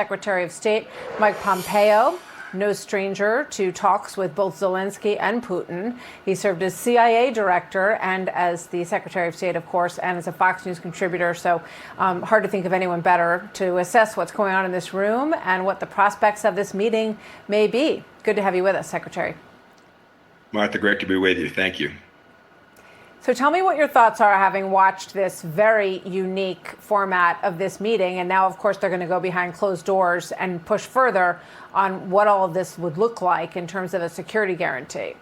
Secretary of State Mike Pompeo, no stranger to talks with both Zelensky and Putin. He served as CIA director and as the Secretary of State, of course, and as a Fox News contributor. So hard to think of anyone better to assess what's going on in this room and what the prospects of this meeting may be. Good to have you with us, Secretary. Martha, great to be with you. Thank you. So tell me what your thoughts are, having watched this very unique format of this meeting. And now, of course, they're going to go behind closed doors and push further on what all of this would look like in terms of a security guarantee.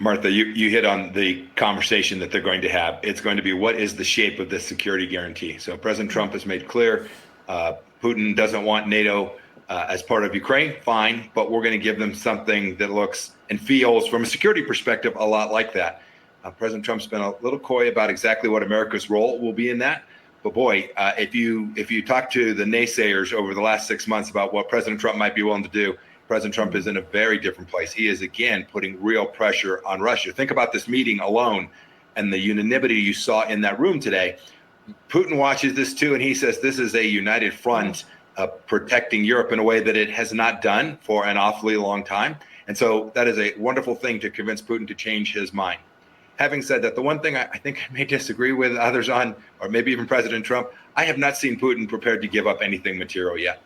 Martha, you hit on the conversation that they're going to have. It's going to be, what is the shape of this security guarantee? So President Trump has made clear Putin doesn't want NATO as part of Ukraine. Fine, but we're going to give them something that looks and feels, from a security perspective, a lot like that. President Trump's been a little coy about exactly what America's role will be in that. But boy, if you talk to the naysayers over the last 6 months about what President Trump might be willing to do, President Trump is in a very different place. He is, again, putting real pressure on Russia. Think about this meeting alone and the unanimity you saw in that room today. Putin watches this too, and he says this is a united front protecting Europe in a way that it has not done for an awfully long time. And so that is a wonderful thing to convince Putin to change his mind. Having said that, the one thing I think I may disagree with others on, or maybe even President Trump, I have not seen Putin prepared to give up anything material yet.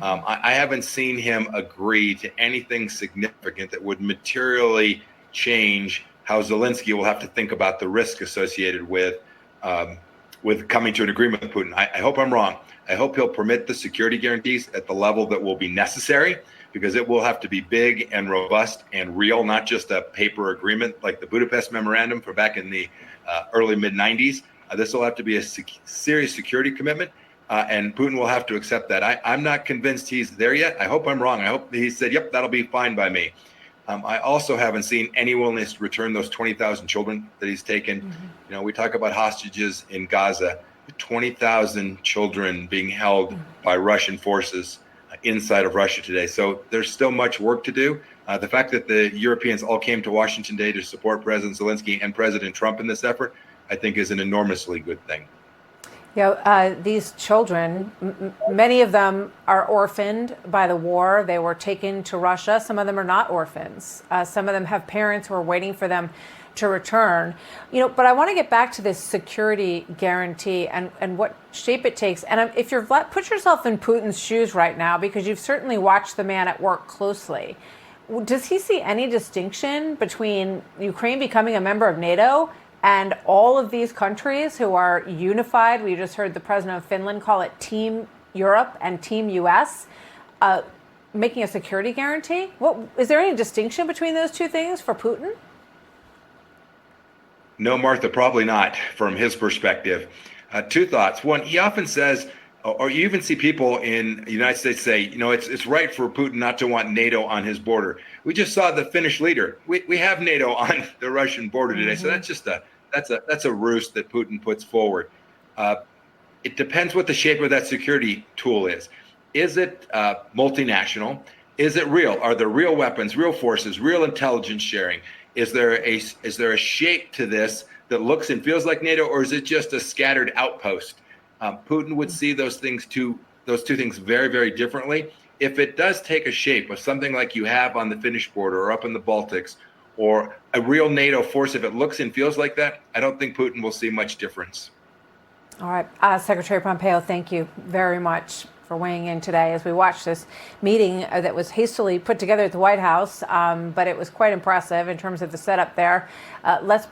I haven't seen him agree to anything significant that would materially change how Zelensky will have to think about the risk associated with coming to an agreement with Putin. I hope I'm wrong. I hope he'll permit the security guarantees at the level that will be necessary, because it will have to be big and robust and real, not just a paper agreement like the Budapest Memorandum from back in the early mid-90s. This will have to be a serious security commitment, and Putin will have to accept that. I'm not convinced he's there yet. I hope I'm wrong. I hope he said, yep, that'll be fine by me. I also haven't seen any willingness to return those 20,000 children that he's taken. You know, we talk about hostages in Gaza, 20,000 children being held by Russian forces inside of Russia today. So there's still much work to do. The fact that the Europeans all came to Washington today to support President Zelensky and President Trump in this effort, I think is an enormously good thing. Yeah, these children, many of them are orphaned by the war. They were taken to Russia. Some of them are not orphans. Some of them have parents who are waiting for them to return. You know, but I want to get back to this security guarantee and what shape it takes. And if you're put yourself in Putin's shoes right now, because you've certainly watched the man at work closely. Does he see any distinction between Ukraine becoming a member of NATO and all of these countries who are unified? We just heard the president of Finland call it Team Europe and Team US, making a security guarantee. Is there any distinction between those two things for Putin? No, Martha, probably not from his perspective. Two thoughts. One, he often says, or you even see people in the United States say, you know, it's right for Putin not to want NATO on his border. We just saw the Finnish leader. We have NATO on the Russian border today. So that's just that's a ruse that Putin puts forward. It depends what the shape of that security tool is. Is it multinational? Is it real? Are there real weapons, real forces, real intelligence sharing? Is there a shape to this that looks and feels like NATO, or is it just a scattered outpost? Putin would see those two things very, very differently. If it does take a shape of something like you have on the Finnish border or up in the Baltics, or a real NATO force, if it looks and feels like that, I don't think Putin will see much difference. All right, Secretary Pompeo, thank you very much for weighing in today as we watch this meeting that was hastily put together at the White House, but it was quite impressive in terms of the setup there. Let's